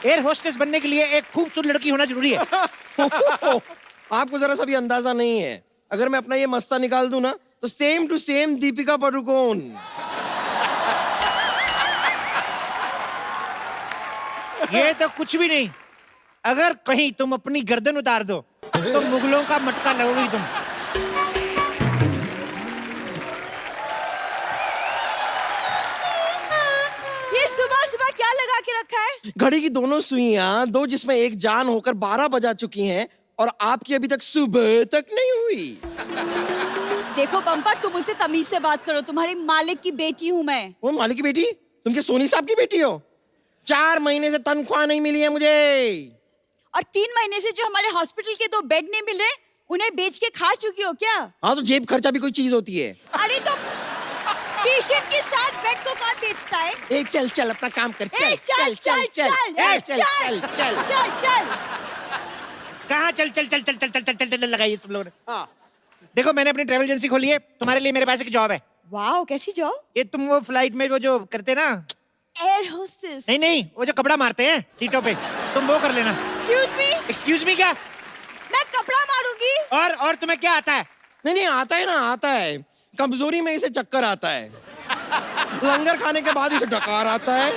Air hostess बनने के लिए एक खूबसूरत लड़की होना जरूरी है। आपको जरा सा भी अंदाजा नहीं है, अगर मैं अपना ये मस्ता निकाल दूं ना तो same to same Deepika Padukone. ये तो कुछ भी नहीं, अगर कहीं तुम अपनी गर्दन उतार दो तो मुगलों का मटका लगोगी तुम। ये सुबह सुबह क्या लगा के रखा है? घड़ी की दोनों सुइयां, दो जिसमें एक जान होकर 12 बजा चुकी हैं और आपकी अभी तक सुबह तक नहीं हुई। देखो बम्पर, तुम मुझसे तमीज से बात करो, तुम्हारी मालिक की बेटी हूँ मैं। वो मालिक की बेटी? तुम क्या सोनी साहब की बेटी हो? 4 महीने से तनख्वाह नहीं मिली है मुझे। और 3 महीने से जो हमारे हॉस्पिटल के 2 बेड नहीं मिले, उन्हें बेच के खा चुकी हो क्या? हाँ तो जेब खर्चा भी कोई चीज होती है। अरे तो पेशेंट के साथ बेड को कौन बेचता है? ए चल चल अपना काम कर, चल चल चल चल कहाँ चल चल चल चल चल चल चल चल चल लगाइए तुम लोगों ने। हाँ देखो, मैंने अपनी ट्रैवल एजेंसी खोली है, तुम्हारे लिए मेरे पास एक जॉब है। वाओ, कैसी जॉब? ये तुम वो फ्लाइट में वो जो करते ना, एयर होस्टेस। नहीं नहीं, वो जो कपड़ा मारते हैं सीटों पे, तुम वो कर लेना। Excuse me? एक्सक्यूज मी क्या? मैं कपड़ा मारूंगी। और तुम्हें क्या आता है? नहीं आता है ना, आता है। कमजोरी में इसे चक्कर आता है, लंगर खाने के बाद इसे डकार आता है,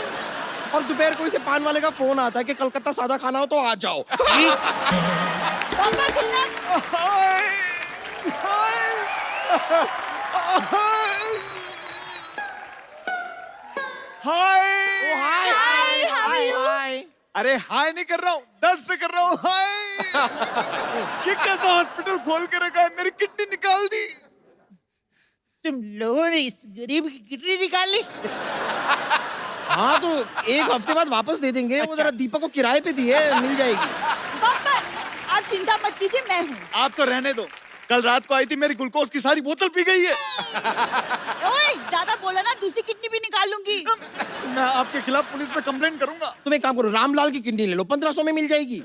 और दोपहर को इसे पान वाले का फोन आता है कि कलकत्ता सादा खाना हो तो आ जाओ। बम्पर कितना? हाय। अरे हाय नहीं कर रहा हूँ, दर्द से कर रहा हूँ हाय। ये कैसा हॉस्पिटल खोल के रखा है, मेरी किडनी निकाल दी। तुम लोगों ने इस गरीब की किडनी निकाल ली? हाँ तो 1 हफ्ते बाद वापस दे देंगे। वो जरा दीपक को किराए पे दिए, मिल जाएगी। बम्पर, आप चिंता मत कीजिए, मैं हूँ। आप तो रहने दो, कल रात को आई थी, मेरी ग्लूकोज की सारी बोतल पी गई है। ओए, ज्यादा बोला ना, दूसरी किडनी भी निकाल लूंगी। मैं आपके खिलाफ पुलिस में कंप्लेंट करूंगा। तुम एक काम करो, रामलाल की किडनी ले लो, 1500 में मिल जाएगी।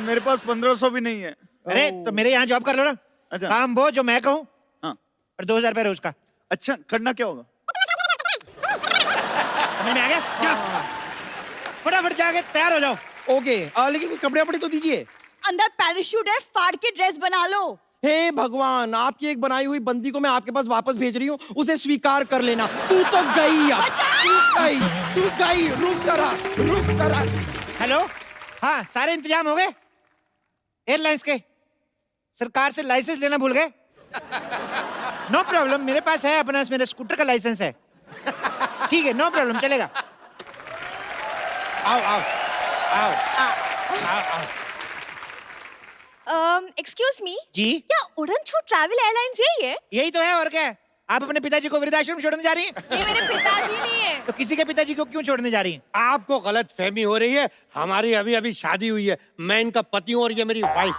मेरे पास 1500 भी नहीं है। अरे तो मेरे यहाँ जॉब कर लो ना। अच्छा। काम वो जो मैं कहूँ, हाँ। और 2000 रुपए रोज का। अच्छा, करना क्या होगा? समझ में आ गया? जा, फटाफट जाके तैयार हो जाओ। ओके, लेकिन कपड़े वपड़े तो दीजिए। अंदर पैराशूट है, फाड़ के ड्रेस बना लो। हे भगवान, आपकी एक बनाई हुई बंदी को मैं आपके पास वापस भेज रही हूँ, उसे स्वीकार कर लेना। तू तो गई अब, तू गई। रुक जरा। हेलो, हाँ सारे इंतजाम हो गए एयरलाइंस के? सरकार से लाइसेंस लेना भूल गए? नो प्रॉब्लम, मेरे पास है अपना, मेरा स्कूटर का लाइसेंस है। ठीक है, नो प्रॉब्लम, चलेगा। आओ। एक्सक्यूज मी, जी, क्या उड़न छू ट्रैवल एयरलाइंस यही है? यही तो है, और क्या है? आप अपने पिताजी को वृद्धाश्रम छोड़ने जा रही हैं? ये मेरे पिताजी नहीं है। तो किसी के पिताजी को क्यों छोड़ने जा रही हैं? आपको गलत फहमी हो रही है। हमारी अभी अभी शादी हुई है, मैं इनका पति हूँ और ये मेरी वाइफ।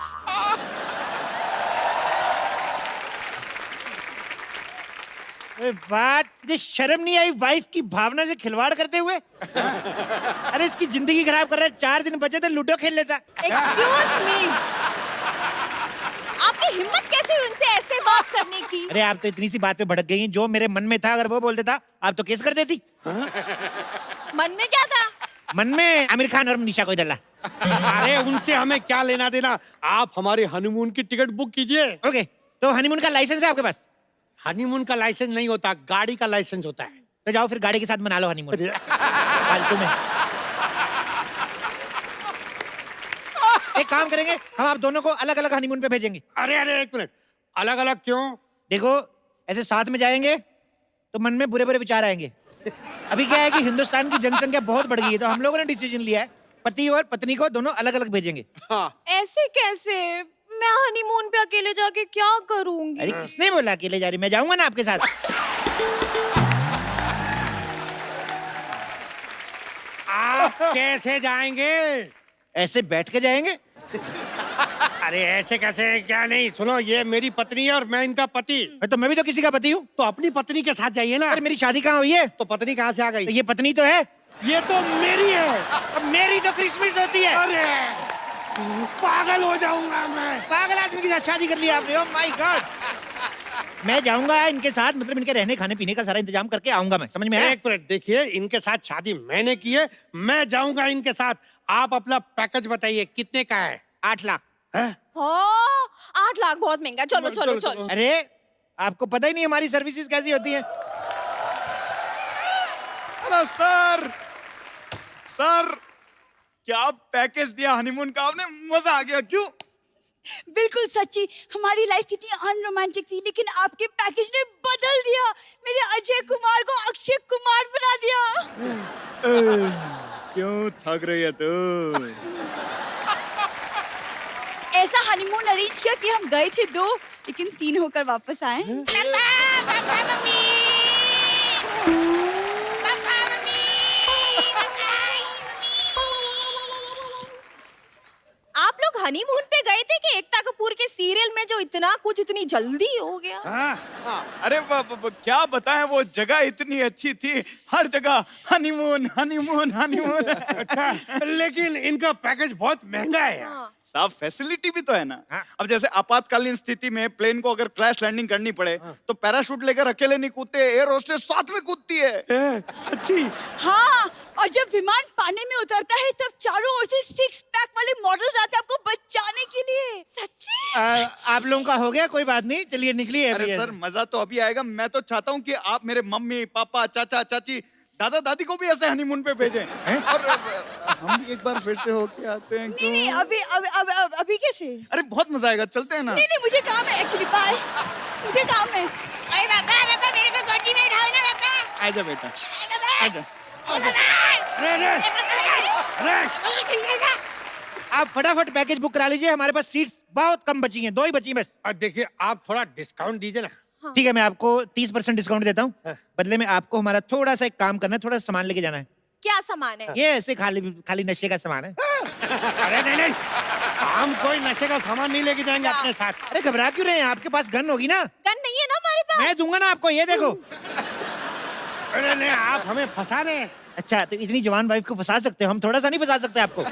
बात, मुझे शर्म नहीं आई वाइफ की भावना से खिलवाड़ करते हुए? अरे इसकी जिंदगी खराब कर रहा है, 4 दिन बचे थे, लूडो खेल लेता। एक्सक्यूज मी, आपकी हिम्मत कैसे हुई उनसे ऐसे बात करने की? अरे आप तो इतनी सी बात पे भड़क गई हैं, जो मेरे मन में था अगर वो बोल देता आप तो केस कर देती। मन में क्या था? मन में आमिर खान और मनीषा कोइराला। अरे उनसे हमें क्या लेना देना, आप हमारे हनीमून की टिकट बुक कीजिए। ओके, तो हनीमून का लाइसेंस है आपके पास? हनीमून का लाइसेंस नहीं होता, गाड़ी का लाइसेंस होता है। तो जाओ फिर गाड़ी के साथ मना लो हनीमून। फालतू में। एक काम करेंगे, हम आप दोनों को अलग अलग हनीमून पे भेजेंगे। अरे 1 मिनट, अलग अलग क्यों? देखो, ऐसे साथ में जाएंगे तो मन में बुरे बुरे विचार आएंगे। अभी क्या है कि हिंदुस्तान की जनसंख्या बहुत बढ़ गई है, तो हम लोगों ने डिसीजन लिया है पति और पत्नी को दोनों अलग अलग भेजेंगे। ऐसे कैसे? मैं हनीमून पे अकेले जाके क्या करूंगी? अरे किसने बोला अकेले जा रही? मैं जाऊंगा ना आपके साथ। आप कैसे जाएंगे? ऐसे बैठ के जाएंगे। अरे ऐसे कैसे, क्या नहीं, सुनो, ये मेरी पत्नी है और मैं इनका पति। तो मैं भी तो किसी का पति हूँ। तो अपनी पत्नी के साथ जाइए ना। अरे मेरी शादी कहाँ हुई है? तो पत्नी कहाँ से आ गई? तो ये पत्नी तो है। ये तो मेरी है। अब मेरी तो क्रिसमस होती है। अरे पागल हो जाऊंगा मैं। पागल आदमी के साथ शादी कर लिया आपने। Oh my God. मैं जाऊंगा इनके साथ, मतलब इनके रहने खाने पीने का सारा इंतजाम करके आऊंगा मैं, समझ में आया? एक मिनट देखिए, इनके साथ शादी मैंने की है, मैं जाऊंगा इनके साथ। आप अपना पैकेज बताइए कितने का है? 8 लाख। हैं? हाँ, 8 लाख बहुत महंगा। चलो चलो चलो। अरे आपको पता ही नहीं हमारी सर्विसेज कैसी होती हैं। हेलो सर, सर क्या पैकेज दिया हनीमून का आपने, मजा आ गया। क्यों? बिल्कुल सच्ची, हमारी लाइफ कितनी अनरोमांटिक थी, लेकिन आपके पैकेज ने बदल दिया। मेरे अजय कुमार को अक्षय कुमार बना दिया। क्यों थक रही है तू? ऐसा हनीमून अरेंज किया कि हम गए थे 2, लेकिन 3 होकर वापस आए। आप लोग हनीमून पे गए थे कि एकता कपूर के सीरियल में जो इतना कुछ इतनी जल्दी हो गया? हाँ? अरे क्या बताएं, वो जगह इतनी अच्छी थी, हर जगह हनीमून हनीमून हनीमून। अच्छा, लेकिन इनका पैकेज बहुत महंगा है यार। साहब फैसिलिटी भी तो है ना। हाँ। अब जैसे आपातकालीन स्थिति में प्लेन को अगर क्रैश लैंडिंग करनी पड़े तो पैराशूट लेकर अकेले नहीं कूदते, एयर होस्टेस साथ में कूदती है। सच्ची? हाँ, और जब विमान पानी में उतरता है तब चारों ओर से 6 पैक वाले मॉडल्स आते हैं आपको बचाने के लिए। सच्ची? आप लोगों का हो गया, कोई बात नहीं, चलिए निकलिए। अरे सर मजा तो अभी आएगा। मैं तो चाहता हूँ कि आप मेरे मम्मी पापा चाचा चाची दादा दादी को भी ऐसे हनीमून पे भेजें और हम भी एक बार फिर से होके आते हैं। क्यों? नहीं, अभी कैसे? अरे बहुत मजा आएगा, चलते हैं ना। नहीं, मुझे काम है एक्चुअली। बाय, मुझे काम है। अरे पापा मेरे को गोदी में उठाओ ना पापा। आजा बेटा, आजा। अरे आप फटाफट पैकेज बुक करा लीजिए, हमारे पास सीट्स बहुत कम बची हैं, 2 ही बची बस। देखिए, आप थोड़ा डिस्काउंट दीजिए ना। ठीक है, मैं आपको 30% डिस्काउंट देता हूँ। हाँ। बदले में आपको हमारा थोड़ा सा एक काम करना है, थोड़ा सा सामान लेके जाना है। क्या सामान है? ये ऐसे खाली खाली नशे का सामान है। अरे नहीं, हम कोई नशे का सामान नहीं लेके जाएंगे अपने साथ। अरे घबरा क्यों रहे हैं, आपके पास गन होगी ना? गन नहीं है ना हमारे पास? मैं दूंगा ना आपको, ये देखो। अरे नहीं, आप हमें फंसा रहे हैं। अच्छा, तो इतनी जवान वाइफ को फंसा सकते हो, हम थोड़ा सा नहीं फंसा सकते आपको?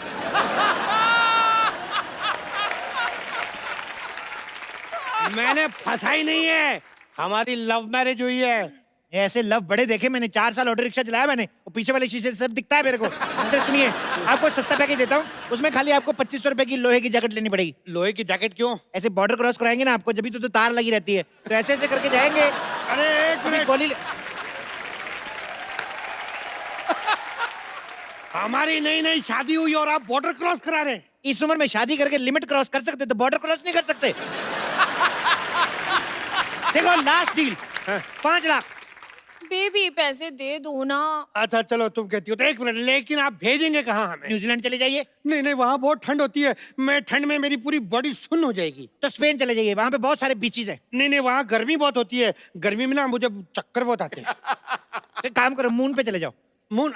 मैंने फंसा ही नहीं है, हमारी लव मैरिज हुई है। ऐसे लव बड़े देखे मैंने, 4 साल ऑटो रिक्शा चलाया मैंने, वो पीछे वाले शीशे से सब दिखता है मेरे को। तो सुनिए, आपको सस्ता पैकेज देता हूँ, उसमें खाली आपको 2500 रुपए की लोहे की जैकेट लेनी पड़ेगी। लोहे की जैकेट क्यों? ऐसे बॉर्डर क्रॉस कराएंगे ना आपको, जब भी तो तार लगी रहती है, तो ऐसे ऐसे करके जाएंगे। अरे एक अभी मिनट, गोली हमारी नई नई शादी हुई और आप बॉर्डर क्रॉस करा रहे हैं? इस उम्र में शादी करके लिमिट क्रॉस कर सकते, तो बॉर्डर क्रॉस नहीं कर सकते। देखो लास्ट डील, 5 लाख। बेबी पैसे दे दो ना। अच्छा चलो, तुम कहती हो तो एक मिनट, लेकिन आप भेजेंगे कहाँ हमें? न्यूजीलैंड चले जाइए। नहीं नहीं, वहाँ बहुत ठंड होती है, मैं ठंड में मेरी पूरी बॉडी सुन्न हो जाएगी। तो स्पेन चले जाइए, वहां पे बहुत सारे बीचेस हैं। नहीं नहीं, वहाँ गर्मी बहुत होती है, गर्मी में ना मुझे चक्कर बहुत आते हैं। तो एक काम करो, मून पे चले जाओ। मून?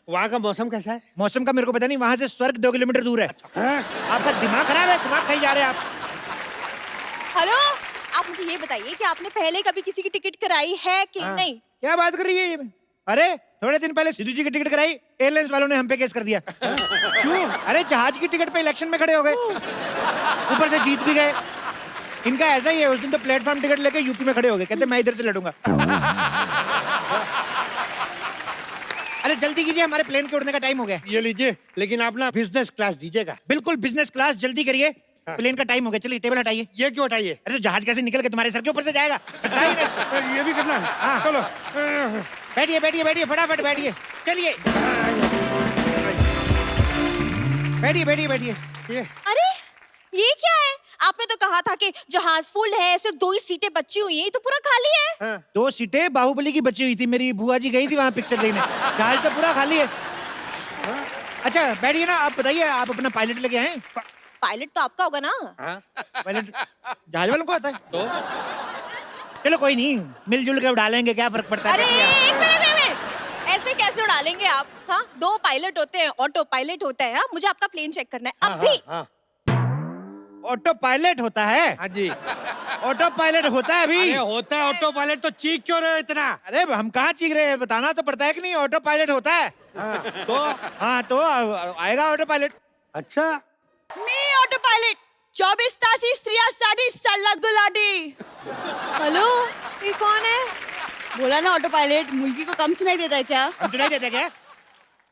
वहाँ का मौसम कैसा है? मौसम का मेरे को पता नहीं, वहां से स्वर्ग 2 किलोमीटर दूर है। हाँ? आपका दिमाग खराब है, दिमाग कहीं जा रहे हैं आप? हेलो, आप मुझे ये बताइए कि आपने पहले कभी किसी की टिकट कराई है कि हाँ। नहीं? क्या बात कर रही है ये? अरे थोड़े दिन पहले सिद्धू जी की टिकट कराई, एयरलाइंस वालों ने हम पे केस कर दिया। क्यों? अरे जहाज की टिकट पे इलेक्शन में खड़े हो गए, ऊपर से जीत भी गए। इनका ऐसा ही है, उस दिन तो प्लेटफॉर्म टिकट लेके यूपी में खड़े हो गए, कहते मैं इधर से लड़ूंगा। अरे जल्दी कीजिए, हमारे प्लेन के उड़ने का टाइम हो गया। ये लीजिए, लेकिन आप ना बिजनेस क्लास दीजिएगा। बिल्कुल बिजनेस क्लास, जल्दी करिए, प्लेन का टाइम हो गया। चलिए टेबल हटाइए। ये क्यों हटाइए? अरे तो जहाज कैसे निकल के तुम्हारे सर के ऊपर से जाएगा? हटाइए ना इसको। ये भी करना है? हाँ। चलो। बैठिए बैठिए बैठिए, फटाफट बैठिए, चलिए बैठिए बैठिए बैठिए। ये अरे ये क्या है? आपने तो कहा था कि जहाज फुल है, सिर्फ 2 ही सीटें बची हुई हैं, ये तो पूरा खाली है। हाँ। 2 सीटें बाहुबली की बची हुई थी, मेरी बुआ जी गई थी वहां पिक्चर देखने, जहाज तो पूरा खाली है। अच्छा बैठिए ना, आप बताइए, आप अपना पायलट लेके आए? पायलट तो आपका होगा ना? हाँ? पायलट जहाज वालों को आता है तो चलो कोई नहीं, मिलजुल के उड़ा लेंगे, क्या फर्क पड़ता अरे है? एक मिनट, ऐसे कैसे उड़ा लेंगे आप? हाँ, 2 पायलट होते हैं, ऑटो पायलट होता है। हाँ, मुझे आपका प्लेन चेक करना है हाँ, अभी। हाँ, ऑटो पायलट होता है? हाँ जी। ऑटो पायलट होता है अभी? अरे होता है ऑटो पायलट, तो चीख क्यों रहे हो इतना? अरे हम कहाँ चीख रहे हैं, बताना तो पड़ता है कि नहीं, ऑटो पायलट होता है। तो हाँ तो आएगा ऑटो पायलट। अच्छा, मैं ऑटो पायलट। 24 तासी स्त्रिया साठी सल्ला गुलाटी। हेलो, ये कौन है? बोला ना ऑटो पायलट, मुर्गी को कम सुनाई देता है क्या? हम सुनाई देते क्या?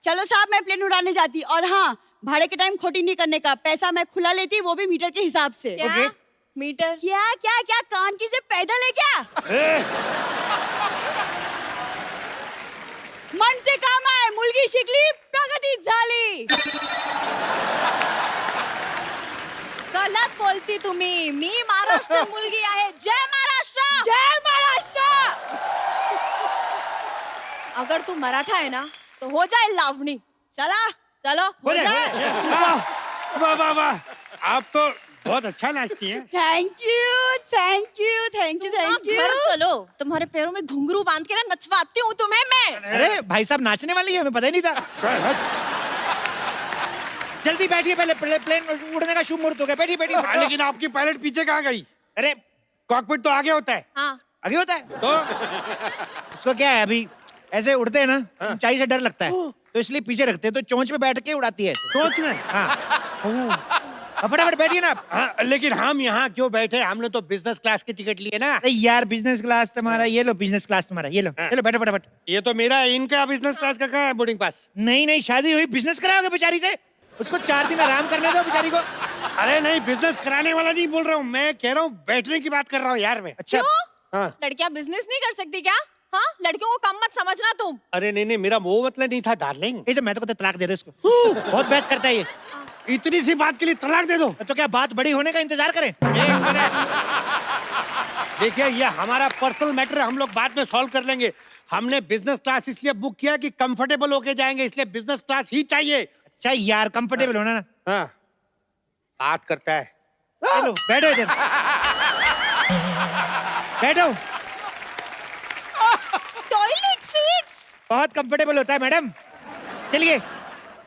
चलो साहब, मैं प्लेन उड़ाने जाती, और हाँ, भाड़े के टाइम खोटी नहीं करने का, पैसा मैं खुला लेती, वो भी मीटर के हिसाब से। क्या? ओके। मीटर? क्या क्या क्या कान की से पैदल है क्या? मन से काम आहे, मुलगी शिकली, प्रगती झाली। गलत बोलती तुम्ही. मी महाराष्ट्र मुलगी आहे. जय महाराष्ट्र. जय महाराष्ट्र। अगर तू मराठा है ना तो हो जाए लावणी. चला चलो हो जाए. वाह वाह वाह, आप तो बहुत अच्छा नाचती हैं. Thank you thank you thank you thank you. घर चलो, तुम्हारे पैरों में घुंघरू बांध के ना नचवाती हूँ तुम्हें मैं. अरे भाई साहब नाचने वाली है, हमें पता ही नहीं था. जल्दी बैठिए, पहले प्लेन उड़ने का शुभ मुहूर्त हो गया. बैठिए बैठिए. हाँ, लेकिन आपकी पायलट पीछे कहाँ गई? अरे कॉकपिट तो आगे होता है. हाँ, आगे होता है. तो उसको क्या है, अभी ऐसे उड़ते हैं ना, ऊंचाई से डर लगता है, तो इसलिए पीछे रखते हैं, तो चोंच पे बैठ के उड़ाती है ऐसे. सोच में. अब फटाफट बैठिए ना आप. हाँ, लेकिन हम यहाँ क्यों बैठे? हमने तो बिजनेस क्लास की टिकट लिए ना. अरे यार, बिजनेस क्लास तुम्हारा, ये लो बिजनेस क्लास तुम्हारा, ये लो. हाँ। चलो बैठो फटाफट. ये तो मेरा है, इनका बिजनेस क्लास का कहाँ है बोर्डिंग पास? नहीं नहीं, शादी हुई, बिजनेस कराओगे बेचारी से? उसको 4 दिन आराम करने दो बेचारी को. अरे नहीं, बिजनेस कराने वाला नहीं बोल रहा हूँ मैं, कह रहा हूँ बैठने की बात कर रहा हूँ यार मैं. अच्छा. क्यों? हाँ. लड़कियां बिजनेस नहीं कर सकती क्या? हाँ, लड़कियों को कम मत समझना तुम. अरे नहीं नहीं, मेरा वो मतलब नहीं था डार्लिंग. ये जो मैं तो कहता तलाक दे दो इसको. बहुत बहस करता है ये. इतनी सी बात के लिए तलाक दे दो? तो क्या बात बड़ी होने का इंतजार करें? एक मिनट. देखिए, ये हमारा पर्सनल मैटर है, हम लोग बाद में सॉल्व कर लेंगे. हमने बिजनेस क्लास इसलिए बुक किया कि कंफर्टेबल होके जाएंगे, इसलिए बिजनेस क्लास ही चाहिए. अच्छा यार, कंफर्टेबल होना ना. हाँ, बात करता है. चलो बैठो इधर. बैठो. Toilet seats. बहुत कंफर्टेबल होता है मैडम. चलिए,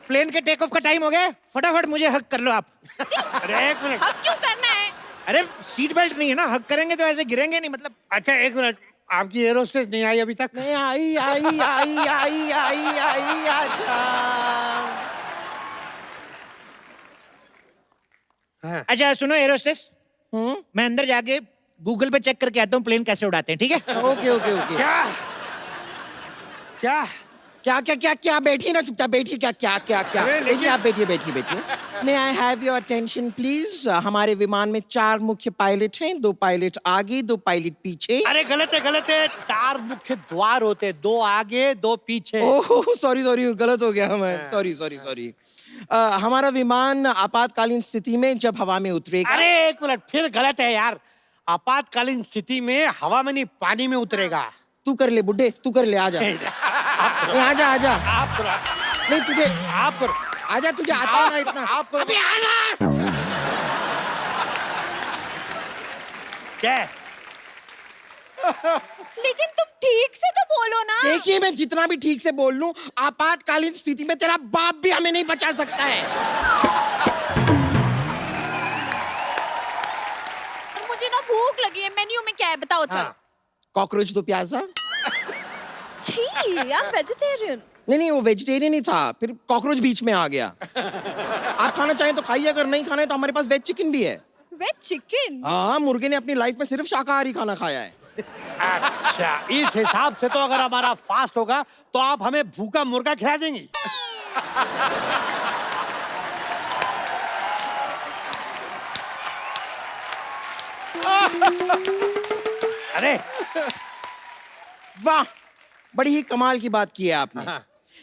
प्लेन के टेक ऑफ का टाइम हो गया, फटाफट मुझे हक कर लो आप. अरे एक मिनट. हक क्यों करना है? अरे सीट बेल्ट नहीं है ना, हक करेंगे तो ऐसे गिरेंगे नहीं, मतलब. अच्छा एक मिनट, आपकी एरोस्टेस नहीं आई अभी तक? नहीं आई आई आई आई आई आई. अच्छा हाँ. अच्छा सुनो एरोस्टेस, मैं अंदर जाके गूगल पे चेक करके आता हूँ प्लेन कैसे उड़ाते हैं, ठीक है? Okay okay okay. क्या क्या क्या क्या क्या क्या बैठिए ना चुपचाप बैठिए. क्या क्या क्या क्या अरे, लेकिन- बैठिए, आप बैठिए बैठिए बैठिए. May I have your attention please. हमारे विमान में 4 मुख्य पायलट हैं, 2 पायलट आगे, 2 पायलट पीछे. अरे गलत है गलत है. 4 मुख्य द्वार होते हैं, 2 आगे 2 पीछे. ओह सॉरी सॉरी, गलत हो गया मैं. Sorry sorry sorry. हमारा विमान आपातकालीन स्थिति में जब हवा में उतरेगा. अरे एक मिनट, फिर गलत है यार. आपातकालीन स्थिति में हवा में नहीं, पानी में उतरेगा. तू कर ले बुड्ढे, तू कर ले. आजा आप करो, आजा आजा. आप करो, नहीं तुझे आप करो. आजा, तुझे आता है ना इतना. आप करो. अबे आजा. क्या है? लेकिन तुम ठीक से तो बोलो ना. देखिए, मैं जितना भी ठीक से बोल लूं, आपातकालीन स्थिति में तेरा बाप भी हमें नहीं बचा सकता है. और मुझे ना भूख लगी है. मेन्यू में क्या है बताओ. चलो. हाँ. कॉकरोच 2 प्याजा. छी, I'm vegetarian. नहीं वो वेजिटेरियन ही था, फिर कॉकरोच बीच में आ गया. आप खाना चाहें तो खाइए, अगर नहीं खाना है तो हमारे पास वेज चिकन भी है. Veg chicken. हाँ, मुर्गे ने अपनी लाइफ में सिर्फ शाकाहारी खाना खाया है. अच्छा, इस हिसाब से तो अगर हमारा फास्ट होगा तो आप हमें भूखा मुर्गा खिला देंगी. अरे वाह, बड़ी ही कमाल की बात की है आपने. हाँ.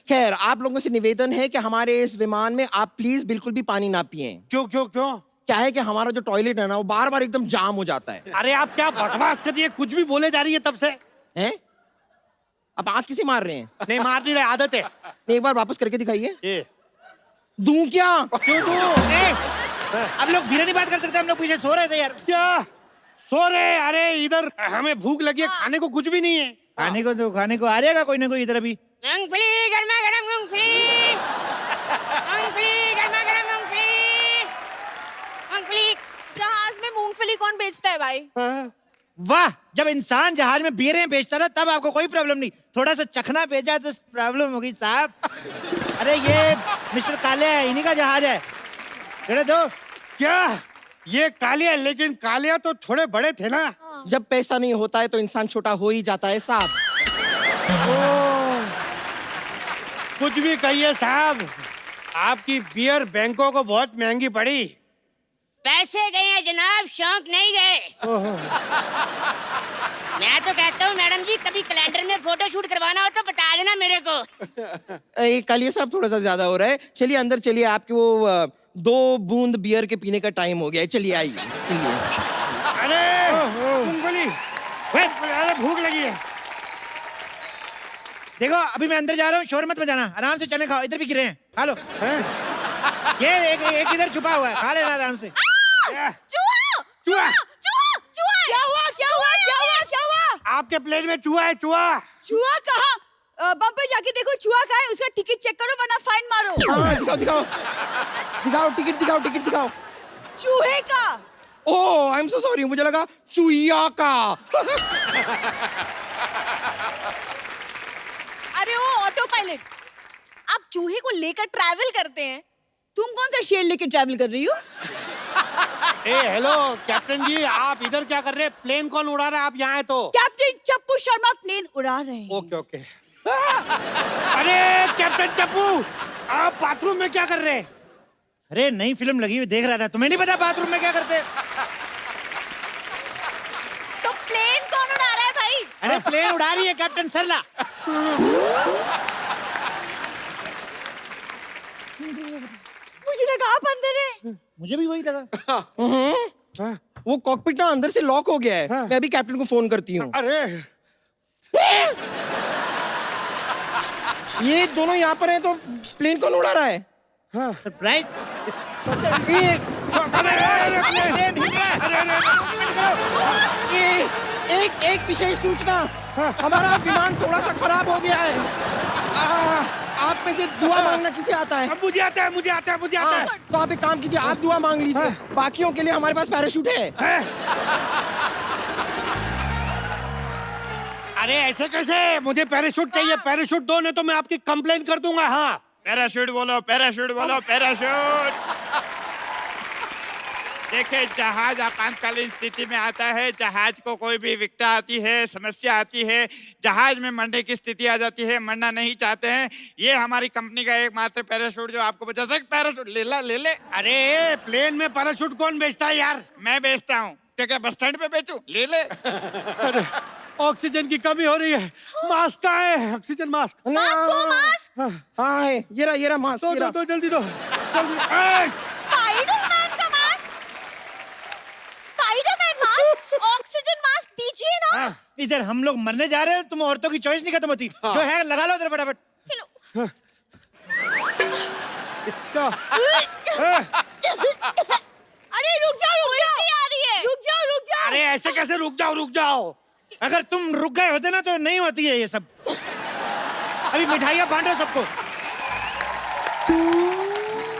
खैर, आप लोगों से निवेदन है कि हमारे इस विमान में आप प्लीज बिल्कुल भी पानी ना पिएं. क्यों क्यों क्यों? क्या है कि हमारा जो टॉयलेट है ना, वो बार बार एकदम जाम हो जाता है. अरे आप क्या बकवास कर रही है, कुछ भी बोले जा रही है तब से. हैं? आप आंख किसे मार रहे हैं? नहीं मार नहीं रहे, आदत है. नहीं, एक बार वापस करके दिखाइए. ये दूं क्या? क्यों तू? अब लोग धीरे नहीं बात कर सकते, हम लोग पीछे सो रहे थे यार. क्या सो रहे? अरे इधर हमें भूख लगी है, खाने को कुछ भी नहीं है. खाने को तो खाने को आ जाएगा कोई ना कोई इधर अभी. मूंगफली, गर्मा गर्म मूंगफली. मूंगफली, गर्मा गर्म मूंगफली. मूंगफली. जहाज में मूंगफली कौन बेचता है भाई? वाह, जब इंसान जहाज में बीयरें बेचता था तब आपको कोई प्रॉब्लम नहीं, थोड़ा सा चखना बेचा तो प्रॉब्लम होगी साहब. अरे ये मिस्टर काले है, इन्हीं का जहाज है. चले दो. क्या ये कालिया, लेकिन कालिया तो थोड़े बड़े थे ना। जब पैसा नहीं होता है तो इंसान छोटा हो ही जाता है साहब। कुछ भी कहिए साहब, आपकी बियर बैंकों को बहुत महंगी पड़ी। पैसे गए हैं जनाब, शौक नहीं गए। मैं तो कहता हूँ मैडम जी, कभी कैलेंडर में फोटो शूट करवाना हो तो बता देना मेरे को। कालिया साहब थोड़ा सा ज्यादा हो रहा है, चलिए अंदर चलिए, आपके वो 2 बूंद बियर के पीने का टाइम हो गया है, चलिए आइए चलिए। अरे मूंगफली, अरे भूख लगी है। देखो अभी मैं अंदर जा रहा हूँ, शोर मत बजाना, आराम से चने खाओ, इधर भी गिरे हैं, खा लो। ये एक इधर छुपा हुआ है, खा लेना आराम से। चूहा चूहा, चूहा चूहा, क्या हुआ क्या हुआ क्या हुआ क्या हुआ? आपके प्लेन में चूहा है, चूहा। चूहा कहाँ? बम्पर जाके देखो चूहा कहाँ है, उसका टिकट चेक करो वरना फाइन मारो। हाँ दिखाओ दिखाओ दिखाओ, टिकट दिखाओ, टिकट दिखाओ। चूहे का। ओह आई एम सो सॉरी, मुझे लगा चुईया का। अरे वो ऑटो पायलट, आप चूहे को लेकर ट्रैवल करते हैं, तुम कौन सा शेर लेकर ट्रैवल कर रही हो? ए हेलो कैप्टन जी, आप इधर क्या कर रहे हैं? प्लेन कौन उड़ा रहा है? आप यहाँ है तो? कैप्टन चप्पू शर्मा प्लेन उड़ा रहे हैं। Okay okay. अरे कैप्टन चप्पू, आप बाथरूम में क्या कर रहे हैं? अरे नई फिल्म लगी हुई देख रहा था, तुम्हें नहीं पता बाथरूम में क्या करते? तो प्लेन कौन उड़ा रहा है भाई? अरे प्लेन उड़ा रही है कैप्टन सरला। मुझे लगा आप अंदर है। मुझे भी वही लगा। वो कॉकपिट ना अंदर से लॉक हो गया है, मैं अभी कैप्टन को फोन करती हूँ। अरे ये दोनों यहाँ पर हैं तो प्लेन कौन उड़ा रहा है? सरप्राइज। प्लेन हिल रहा है। एक विशेष सूचना, हमारा विमान थोड़ा सा खराब हो गया है। आप में से दुआ मांगना किसे आता है? अब मुझे आता है, मुझे आता है, मुझे आता है। तो आप एक काम कीजिए, आप दुआ मांग लीजिए, बाकियों के लिए हमारे पास पैराशूट है। अरे ऐसे कैसे? मुझे पैराशूट चाहिए, पैराशूट दो, नहीं तो मैं आपकी कंप्लेन कर दूंगा। हाँ पैराशूट बोलो, पैराशूट बोलो, पैराशूट। देखिए, जहाज आपातकालीन स्थिति में आता है, जहाज को कोई भी विकटा आती है, समस्या आती है, जहाज में मरने की स्थिति आ जाती है, मरना नहीं चाहते हैं, ये हमारी कंपनी का एकमात्र पैराशूट जो आपको बचा सकता। पैराशूट ले ला, ले ले। अरे प्लेन में पैराशूट कौन बेचता है यार? मैं बेचता हूँ, तो क्या बस स्टैंड पे बेचूं? ले ले। अरे ऑक्सीजन की कमी हो रही है, मास्क कहाँ है? Oxygen mask. हाँ है, ये रहा मास्क। दो जल्दी दो, जल्दी। स्पाइडरमैन का mask, Spiderman mask, oxygen mask दीजिए ना। इधर हम लोग मरने जा रहे हैं, तुम औरतों की चॉइस नहीं खत्म होती। जो है लगा लो इधर फटाफट। अरे रुक जाओ, आ रही है। रुक जाओ। अरे ऐसे कैसे? रुक जाओ रुक जाओ। अगर तुम रुक गए होते ना तो नहीं होती है ये सब। अभी मिठाइयाँ बांट रहे सबको।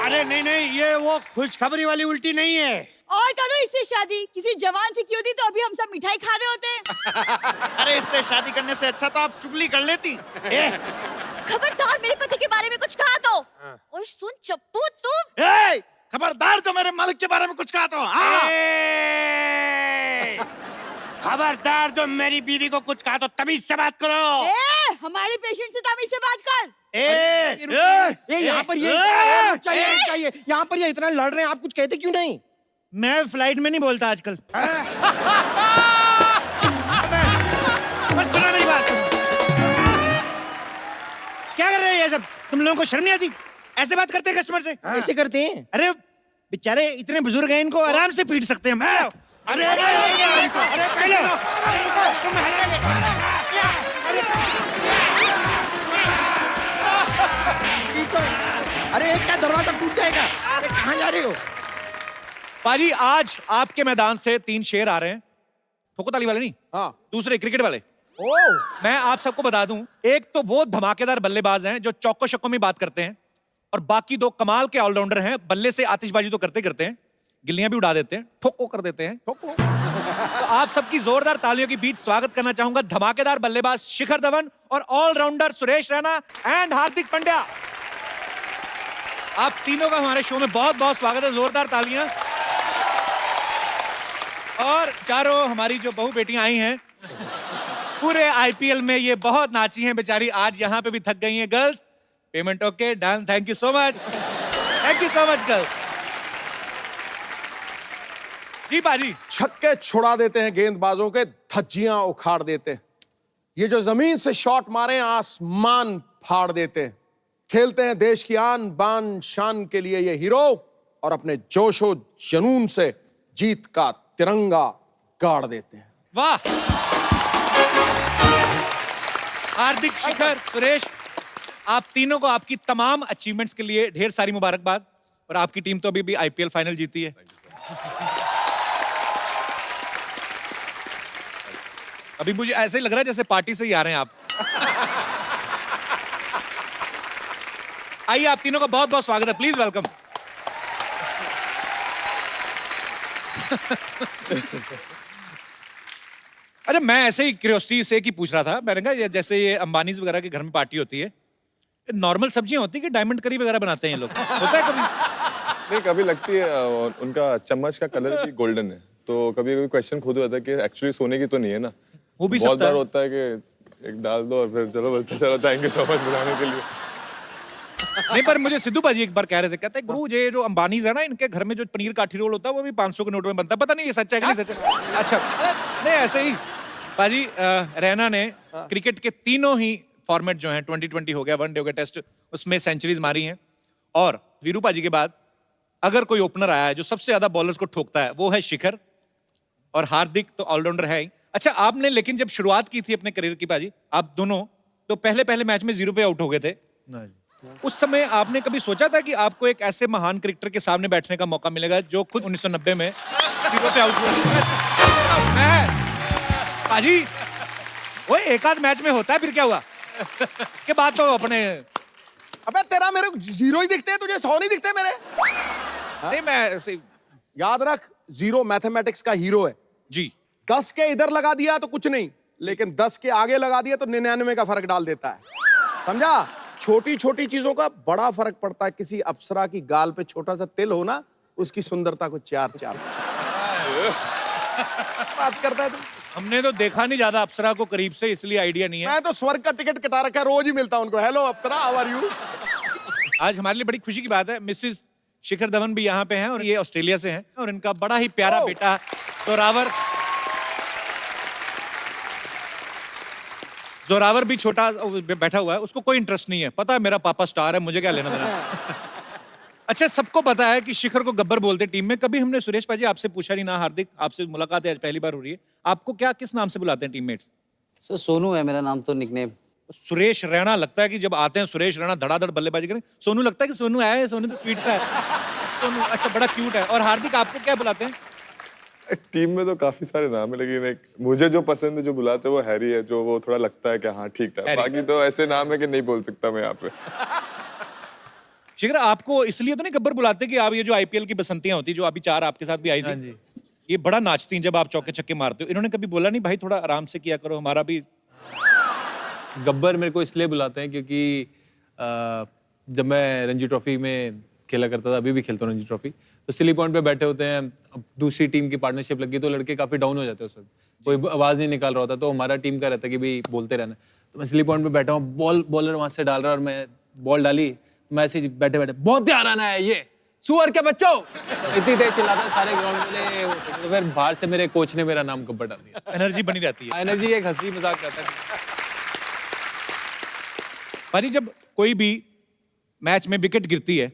अरे नहीं नहीं, ये वो खुशखबरी वाली उल्टी नहीं है। और करो इससे शादी, किसी जवान से की होती तो अभी हम सब मिठाई खा रहे होते। अरे इससे शादी करने से अच्छा तो आप चुगली कर लेती। खबरदार मेरे पति के बारे में कुछ कहा तो। ओए सुन चप्पू, तुम खबरदार जो मेरे मालिक के बारे में कुछ कहा तो। हाँ। खबरदार जो मेरी बीवी को कुछ कहा तो तमीज से बात करो। हमारे पेशेंट से तमीज से बात कर। यहाँ पर ये चाहिए, यहाँ पर ये इतना लड़ रहे हैं, आप कुछ कहते क्यों नहीं? मैं फ्लाइट में नहीं बोलता आजकल। मत सुना मेरी बात। क्या कर रहे हैं ये सब? तुम लोगों को शर्म नहीं आती? ऐसे बात करते हैं कस्टमर से? ऐसे करते हैं? अरे बेचारे इतने बुजुर्ग हैं, इनको आराम से पीट सकते हैं। अरे अरे क्या दरवाजा टूट जाएगा? अरे कहाँ जा रहे हो? पाजी, आज आपके मैदान से 3 शेर आ रहे हैं। ठोको ताली वाले नहीं, हाँ दूसरे क्रिकेट वाले। मैं आप सबको बता दूं, एक तो वो धमाकेदार बल्लेबाज हैं जो चौको छक्कों में बात करते हैं, और बाकी 2 कमाल के ऑलराउंडर हैं। बल्ले से आतिशबाजी तो करते करते हैं, गिल्लियां भी उड़ा देते हैं, ठोको कर देते हैं, ठोको। तो आप सबकी जोरदार तालियों की बीच स्वागत करना चाहूंगा धमाकेदार बल्लेबाज शिखर धवन और ऑलराउंडर सुरेश रैना एंड हार्दिक पांड्या। आप तीनों का हमारे शो में बहुत बहुत स्वागत है, जोरदार तालियां। और चारों हमारी जो बहू बेटियां आई हैं, पूरे आईपीएल में ये बहुत नाची हैं बेचारी, आज यहाँ पे भी थक गई हैं। Girls, payment okay, done, thank you so much, thank you so much girls. जी बाजी। छक्के छुड़ा देते हैं गेंदबाजों के, धज्जियां उखाड़ देते हैं। ये जो जमीन से शॉट मारे आसमान फाड़ देते हैं। खेलते हैं देश की आन बान शान के लिए ये हीरो, और अपने जोशो जुनून से जीत का तिरंगा गाड़ देते हैं। वाह। हार्दिक, शिखर, सुरेश, आप तीनों को आपकी तमाम अचीवमेंट्स के लिए ढेर सारी मुबारकबाद। और आपकी टीम तो अभी भी आईपीएल फाइनल जीती है। अभी मुझे ऐसे ही लग रहा है जैसे पार्टी से ही आ रहे हैं आप। आइए, आप तीनों का बहुत बहुत स्वागत है, प्लीज वेलकम। अरे मैं ऐसे ही क्यूरियोसिटी से की पूछ रहा था, मैंने कहा जैसे ये अंबानी वगैरह के घर में पार्टी होती है, नॉर्मल सब्जियां होती है कि डायमंड करी वगैरह बनाते हैं ये लोग? होता है कभी? नहीं, कभी लगती है। उनका चम्मच का कलर भी गोल्डन है, तो कभी कभी क्वेश्चन खुद हो जाता है कि एक्चुअली सोने की तो नहीं है ना। वो भी बहुत सकता बार है। होता है कि एक डाल दो और फिर चलो बोलते चलो थैंक यू सो मच बुलाने के लिए। नहीं, पर मुझे सिद्धू भाजी एक बार कह रहे थे, कहते हैं गुरु ये जो अंबानी है ना, इनके घर में जो पनीर काठी रोल होता है वो भी 500 के नोट में बनता है। पता नहीं ये सच्चा है कि नहीं सच्चा। अच्छा, नहीं ऐसे ही भाजी, रैना ने क्रिकेट के तीनों ही फॉर्मेट जो हैं, 2020 हो गया, वनडे हो गया, टेस्ट, उसमें सेंचुरीज मारी हैं। और वीरू भाजी के बाद अगर कोई ओपनर आया है जो सबसे ज्यादा बॉलर्स को ठोकता है, वो है शिखर, और हार्दिक तो ऑलराउंडर है ही। अच्छा, आपने लेकिन जब शुरुआत की थी अपने करियर की भाजी, आप दोनों तो पहले मैच में 0 पे आउट हो गए थे। उस समय आपने कभी सोचा था कि आपको एक ऐसे महान क्रिकेटर के सामने बैठने का मौका मिलेगा जो खुद 1990 में 0 पे आउट हुआ? भाजी, वो एक आध मैच में होता है, फिर क्या हुआ? इसके बाद तो अपने। अबे तेरा मेरे को 0 ही दिखते हैं, तुझे 100 नहीं दिखते मेरे? नहीं, मैं ऐसे। याद रख, 0 मैथमेटिक्स का हीरो है जी। 10 के इधर लगा दिया तो कुछ नहीं, लेकिन 10 के आगे लगा दिया तो 99 का फर्क डाल देता है, समझा? छोटी छोटी चीजों का बड़ा फर्क पड़ता है। किसी अप्सरा की गाल पे छोटा सा तिल हो ना, उसकी सुंदरता को 4 बात करता है तू। हमने तो देखा नहीं ज्यादा अप्सरा को करीब से, इसलिए आइडिया नहीं है। मैं तो स्वर्ग का टिकट कटा रखा है, रोज ही मिलता हूं उनको। Hello Apsara, how are you? आज हमारे लिए बड़ी खुशी की बात है, मिसेस शिखर धवन भी यहाँ पे हैं, और ये ऑस्ट्रेलिया से हैं, और इनका बड़ा ही प्यारा बेटा जोरावर भी छोटा बैठा हुआ है। उसको कोई इंटरेस्ट नहीं है, पता है मेरा पापा स्टार है, मुझे क्या लेना देना। अच्छा, सबको पता है कि शिखर को गब्बर बोलते टीम में। कभी हमने सुरेश भाजी आपसे पूछा नहीं ना, हार्दिक आपसे मुलाकात है आज पहली बार हो रही है, आपको क्या किस नाम से बुलाते हैं टीममेट्स? सर सोनू है मेरा नाम, तो निकनेम। सुरेश रैना, लगता है कि जब आते हैं सुरेश रैना धड़ाधड़ बल्लेबाजी करें। सोनू लगता है कि सोनू आया है, सोनू तो स्वीट सा है। सोनू, अच्छा, बड़ा क्यूट है। और हार्दिक, आपको क्या बुलाते हैं? टीम में तो काफी सारे नाम है, लेकिन एक मुझे जो पसंद है, जो बुलाते हैं वो हैरी है, जो वो थोड़ा लगता है कि हाँ ठीक था। बाकी तो ऐसे नाम है कि नहीं बोल सकता मैं यहाँ पे। शिखर, आपको इसलिए तो नहीं गब्बर बुलाते कि आप ये जो आईपीएल की बसंतियां होती, जो अभी 4 आपके साथ भी आई थी, ये बड़ा नाचती हैं जब आप चौके छक्के मारते हो, इन्होंने कभी बोला नहीं भाई थोड़ा आराम से किया करो, हमारा भी? गब्बर मेरे को इसलिए बुलाते हैं क्योंकि जब मैं रणजी ट्रॉफी में खेला करता था, अभी भी खेलता हूँ रणजी ट्रॉफी, तो सिली पॉइंट पे बैठे होते हैं, अब दूसरी टीम की पार्टनरशिप लगी तो लड़के काफी डाउन हो जाते हैं उस वक्त, कोई आवाज नहीं निकाल रहा होता, तो हमारा टीम का रहता है कि भाई बोलते रहना। तो मैं सिली पॉइंट पे बैठा हूँ, बॉलर वहां से डाल रहा, और मैं बॉल डाली, मैं ऐसे बैठे बैठे बहुत ध्यान आना है, ये सुअर के बच्चों, इसी तेज चिल्लाता सारे ग्राउंड में। तो फिर बाहर से मेरे कोच ने मेरा नाम गब्बर डाल दिया। एनर्जी बनी रहती है। एनर्जी एक हंसी मजाक करता है। भाई, जब कोई भी मैच में विकेट गिरती है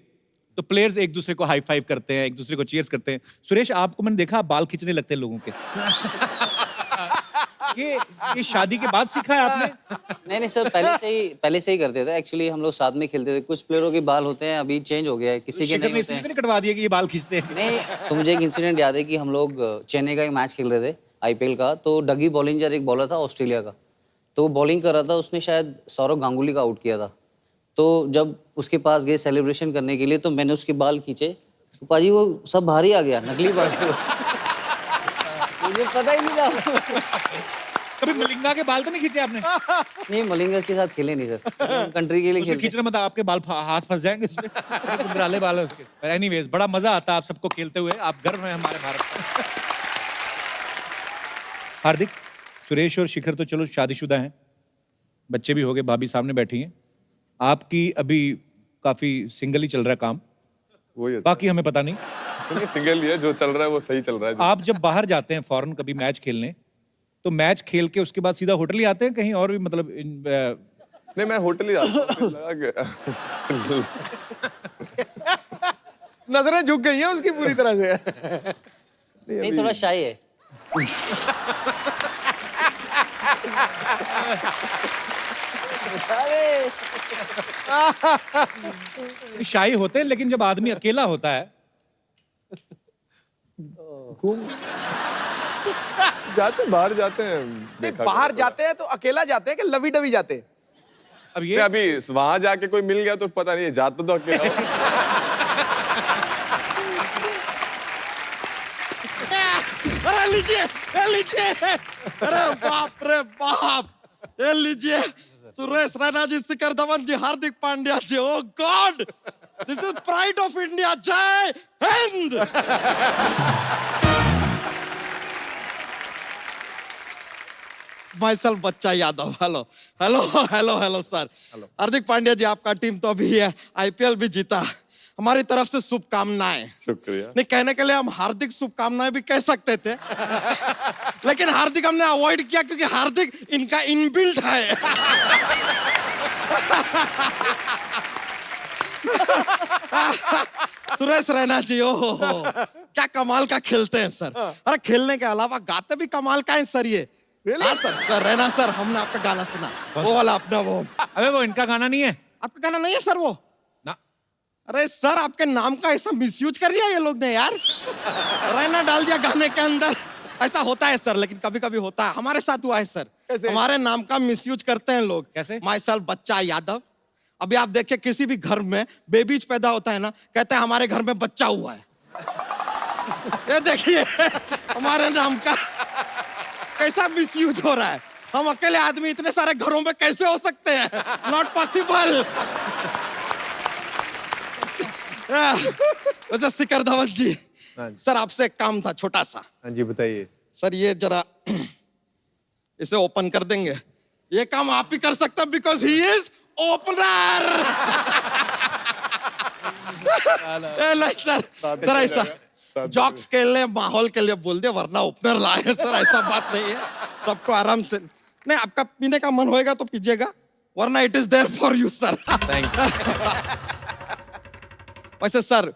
तो प्लेयर्स एक दूसरे को हाई फाइव करते हैं, एक दूसरे को चीयर्स करते हैं। सुरेश, आपको मैंने देखा बाल खींचने लगते हैं लोगों के। ये शादी के बाद सीखा है आपने? नहीं सर, पहले से ही करते थे। एक्चुअली हम लोग साथ में खेलते थे। कुछ प्लेयरों के बाल होते हैं, अभी चेंज हो गया है, किसी के नहीं होते हैं। कटवा दिया कि ये बाल खींचते हैं? नहीं, तो मुझे एक इंसिडेंट याद है कि हम लोग चेन्नई का एक मैच खेल रहे थे आईपीएल का, तो डगी बॉलिंजर एक बॉलर था ऑस्ट्रेलिया का, तो वो बॉलिंग कर रहा था, उसने शायद सौरव गांगुली का आउट किया था। तो जब उसके पास गए सेलिब्रेशन करने के लिए, तो मैंने उसके बाल खींचे, तो पाजी वो सब बाहर ही आ गया, नकली बाल। मुझे पता ही नहीं था। कभी मलिंगा के बाल तो नहीं खींचे आपने? नहीं, मलिंगा के साथ खेले नहीं सर, कंट्री के लिए खेलते। खींचने मतलब आपके बाल हाथ फंस जाएंगे उसमें, बुराले बाल है उसके। एनीवेज, बड़ा मजा आता है आप सबको खेलते हुए, आप गर्व हैं हमारे भारत में। हार्दिक, सुरेश और शिखर तो चलो शादीशुदा हैं, बच्चे भी हो गए, भाभी सामने बैठी हैं। आपकी अभी काफी सिंगल ही चल रहा है काम, वही बाकी हमें पता नहीं। नहीं, सिंगल ही है, जो चल रहा है वो सही चल रहा है। आप जब बाहर जाते हैं फॉरेन कभी मैच खेलने, तो मैच खेल के उसके बाद सीधा होटल ही आते हैं कहीं और भी, मतलब नहीं, मैं होटल ही आता हूँ। नजरें झुक गई हैं उसकी पूरी तरह से। नहीं, थोड़ा शाई है। शाही होते हैं, लेकिन जब आदमी अकेला होता है जाते बाहर जाते हैं, देखा बाहर जाते हैं तो अकेला जाते हैं कि लवी डवी जाते हैं? अब ये अभी वहां जाके कोई मिल गया तो पता नहीं है, जाता तो अकेला हूँ। अरे लीजिए, अरे बाप रे बाप, ये लीजिए Suresh Raina ji, Shikhar Dhawan ji, Hardik Pandya ji. Oh god, this is pride of India. जय हिंद। माइसल बच्चा Yadav. Hello hello hello hello sir. Hardik Pandya ji, आपका टीम तो अभी है आईपीएल भी जीता, हमारी तरफ से शुभकामनाएं। शुक्रिया। नहीं, कहने के लिए हम हार्दिक शुभकामनाएं भी कह सकते थे, लेकिन हार्दिक हमने अवॉइड किया क्योंकि हार्दिक इनका इनबिल्ट है। सुरेश रैना जी, ओ क्या कमाल का खेलते हैं सर। अरे खेलने के अलावा गाते भी कमाल का है सर ये। हाँ सर रैना सर, हमने आपका गाना सुना, वो वाला अपना वो। अबे वो इनका गाना नहीं है। आपका गाना नहीं है सर वो? ना। अरे सर, आपके नाम का ऐसा मिसयूज कर लिया ये लोग ने यार, रैना डाल दिया गाने के अंदर। ऐसा होता है सर, लेकिन कभी कभी होता है, हमारे साथ हुआ है सर। हमारे नाम का मिसयूज करते हैं लोग। कैसे? माइसेल्फ बच्चा यादव। अभी आप देखिए, किसी भी घर में बेबीज पैदा होता है ना, कहते हैं हमारे घर में बच्चा हुआ है। ये देखिए हमारे नाम का कैसा मिसयूज हो रहा है। हम अकेले आदमी इतने सारे घरों में कैसे हो सकते हैं? Not possible. वैसे शिखर धवन जी, सर आपसे एक काम था छोटा सा। हाँ जी, बताइए। सर ये जरा इसे ओपन कर देंगे? ये काम आप ही कर सकते हैं, because he is opener. Sir ऐसा जॉक्स के लिए, माहौल के लिए बोल दिया, वरना ओपनर लाए सर, ऐसा बात नहीं है। सबको आराम से, नहीं आपका पीने का मन होएगा तो पीजिएगा, वरना it is there for you sir. वैसे सर,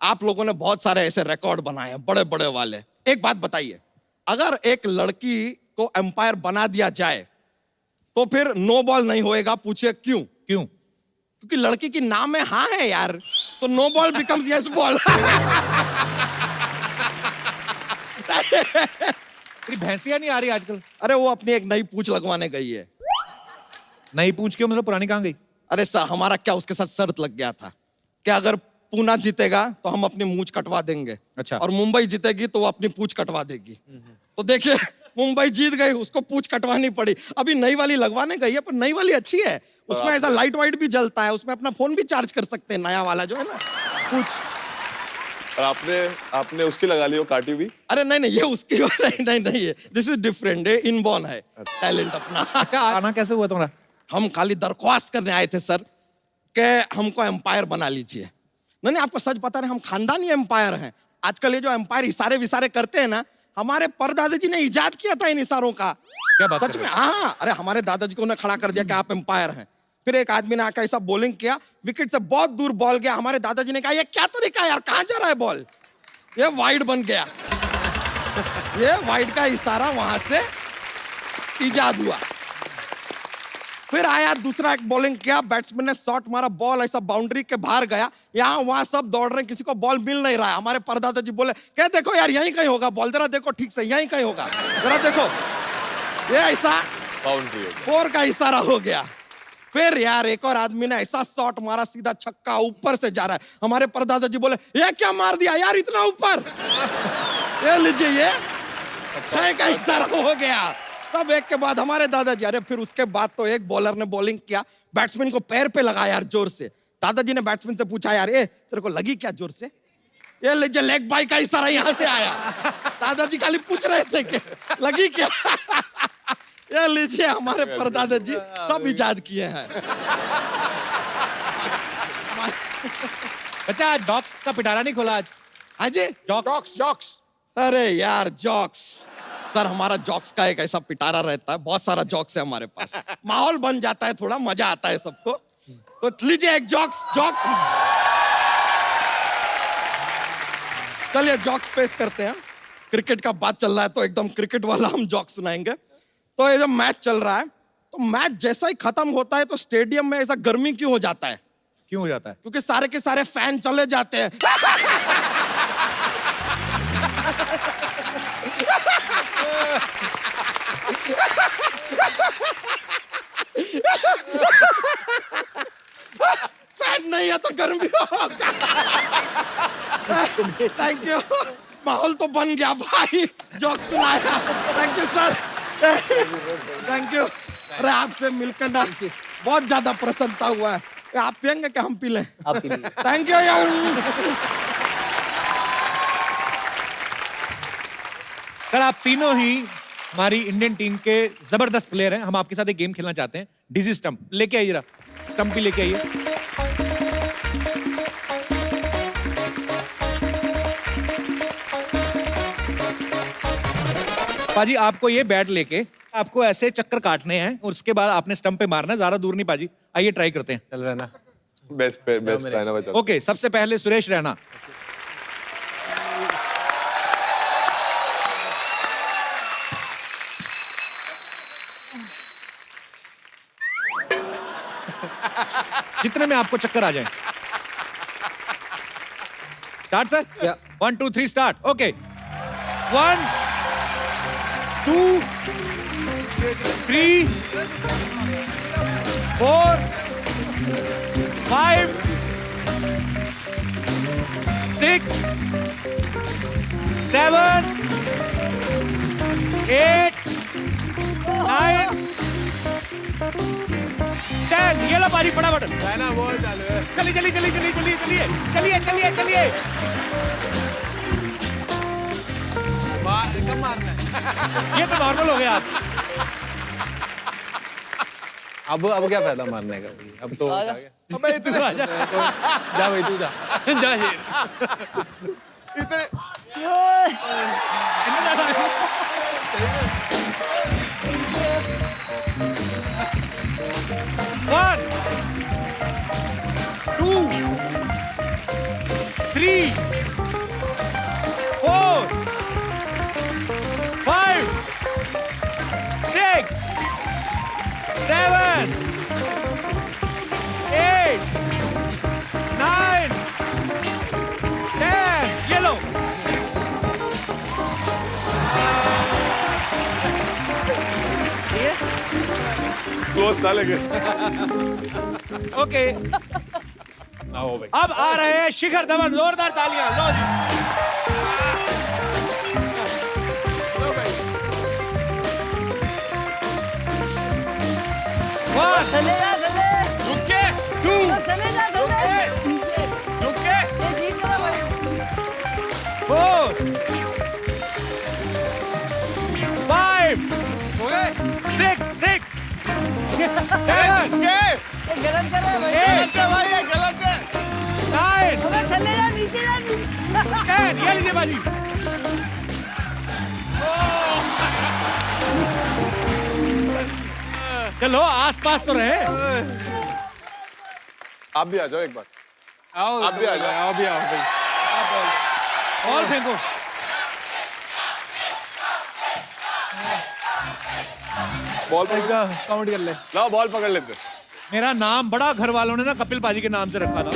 आप लोगों ने बहुत सारे ऐसे रिकॉर्ड बनाए हैं, बड़े बड़े वाले। एक बात बताइए, अगर एक लड़की को एम्पायर बना दिया जाए तो फिर नो बॉल नहीं होएगा? पूछिए क्यों? क्यों? क्योंकि लड़की की नाम में हाँ है यार, तो no ball becomes yes ball. तेरी भैंसिया नहीं आ रही आजकल? अरे वो अपनी एक नई पूंछ लगवाने गई है। नई पूंछ क्यों, मतलब पुरानी कहाँ गई? अरे सर, हमारा क्या उसके साथ शर्त लग गया था कि अगर पूना जीतेगा तो हम अपनी मूंछ कटवा देंगे। अच्छा। और मुंबई जीतेगी तो वो अपनी पूंछ कटवा देगी। तो देखिए, मुंबई जीत गई, उसको पूंछ कटवानी पड़ी। अभी नई वाली लगवाने गई है, पर नई वाली अच्छी है, उसमें ऐसा लाइट वाइट भी जलता है, उसमें अपना फोन भी चार्ज कर सकते हैं, नया वाला जो है ना पूंछ। और आपने उसकी लगा ली, वो काटी हुई? अरे नहीं, ये उसकी नहीं है, दिस इज डिफरेंट, ये इनबॉर्न है टैलेंट अपना। अच्छा, आना कैसे हुआ तुम्हारा? हम खाली दरख्वास्त करने आए थे सर कि हमको एम्पायर बना लीजिए। नहीं, आपको सच पता नहीं, हम खानदानी एम्पायर हैं। आजकल ये जो एम्पायर इशारे विसारे करते हैं ना, हमारे परदादा जी ने इजाद किया था इन इशारों का। क्या बात सच में? हाँ, अरे हमारे दादाजी को उन्हें खड़ा कर दिया कि आप एम्पायर हैं। फिर एक आदमी ने आकर ऐसा बॉलिंग किया, विकेट से बहुत दूर बॉल गया। हमारे दादाजी ने कहा, ये क्या तरीका है यार, कहाँ जा रहा है बॉल? ये वाइड बन गया। ये वाइड का इशारा वहां से इजाद हुआ। फिर आया दूसरा, एक बॉलिंग किया, बैट्समैन ने शॉट मारा, बॉल ऐसा बाउंड्री के बाहर गया। यहाँ वहां सब दौड़ रहे हैं, किसी को बॉल मिल नहीं रहा है। हमारे परदादा जी बोले, क्या देखो यार, यहीं कहीं होगा बॉल, जरा देखो ठीक से, यहीं कहीं होगा, जरा देखो। ये ऐसा बाउंड्री 4 का इशारा हो गया। फिर यार एक और आदमी ने ऐसा शॉट मारा, सीधा छक्का, ऊपर से जा रहा है। हमारे परदादा जी बोले, ये क्या मार दिया यार इतना ऊपर? ये लीजिए, ये 6 का इशारा हो गया। सब एक के बाद हमारे दादाजी। अरे फिर उसके बाद तो एक बॉलर ने बॉलिंग किया, बैट्समैन को पैर पे लगा यार जोर से। दादाजी ने बैट्समैन से पूछा, यार ए तेरे को लगी क्या जोर से? ये लीजिए लेग बाई का इशारा यहाँ से आया। दादाजी खाली पूछ रहे थे कि लगी क्या। ये लीजिए हमारे परदादा जी सब इजाद किए हैं। बच्चा आज डॉक्स का पिटारा नहीं खोला आज? हाँ जी जॉक्स जॉक्स। अरे यार जॉक्स सर, हमारा जॉक्स का एक ऐसा पिटारा रहता है, बहुत सारा जॉक्स है हमारे पास, माहौल बन जाता है, थोड़ा मजा आता है सबको। तो लीजिए एक जॉक्स। चलिए जॉक्स पेश करते हैं। क्रिकेट का बात चल रहा है तो एकदम क्रिकेट वाला हम जॉक्स सुनाएंगे। तो ये जब मैच चल रहा है तो मैच जैसा ही खत्म होता है तो स्टेडियम में ऐसा गर्मी क्यों हो जाता है? क्यों हो जाता है? क्योंकि सारे के सारे फैन चले जाते हैं। फैन नहीं है तो गर्मी होगा। थैंक यू, माहौल तो बन गया भाई, जोक सुनाया। Thank you sir, thank you. अरे आपसे मिलकर ना बहुत ज्यादा प्रसन्नता हुआ है। आप पियेंगे क्या हम पी लें? आप पी लीजिए। थैंक यू यार। सर आप तीनों ही हमारी इंडियन टीम के जबरदस्त प्लेयर हैं। हम आपके साथ एक गेम खेलना चाहते हैं, डिजी स्टंप। लेके आइए, स्टंप भी लेके आइए। पाजी आपको ये बैट लेके आपको ऐसे चक्कर काटने हैं और उसके बाद आपने स्टंप पे मारना है, ज्यादा दूर नहीं पाजी। आइए ट्राई करते हैं। चल रहा है ना? बेस्ट रहना बचा। ओके, सबसे पहले सुरेश रैना। जितने में आपको चक्कर आ जाए। Start sir. 1 2 3 स्टार्ट। ओके 1 2 3 4 5 6 7 8 9 10। ये लो पारी, फटाफट ना बॉल चालू है। चलिए। कब मारना है? ये तो नॉर्मल हो गया आप। अब क्या फायदा मारने का? अब तो आजा। अबे तू आ जा। जा भाई तू जा। जा इतने One, 2, 3, 4, 5, 6, 7, 8, 9, 10. ये लो। क्लोज था लेकिन। ओके आओ भाई। अब आ रहे हैं शिखर धवन। जोरदार तालियां। लो जी। One, चले जा चले रुक के, 2, चले जा चले रुक के, ये जीत गया भाई 4, 5, 6, 6, 7, ये गलत कर रहा है भाई 8, भाई ये गलत है 9, अबे चले जा नीचे 10। ये लीजिए बाजी। चलो आसपास तो रहे। आप भी आ जाओ एक बार। आओ आप भी आ जाओ। आओ भी आओ भाई। बॉल फेंको। बॉल पकड़ काउंट कर ले। लाओ, बॉल पकड़ लेते। मेरा नाम बड़ा घर वालों ने ना कपिल पाजी के नाम से रखा था।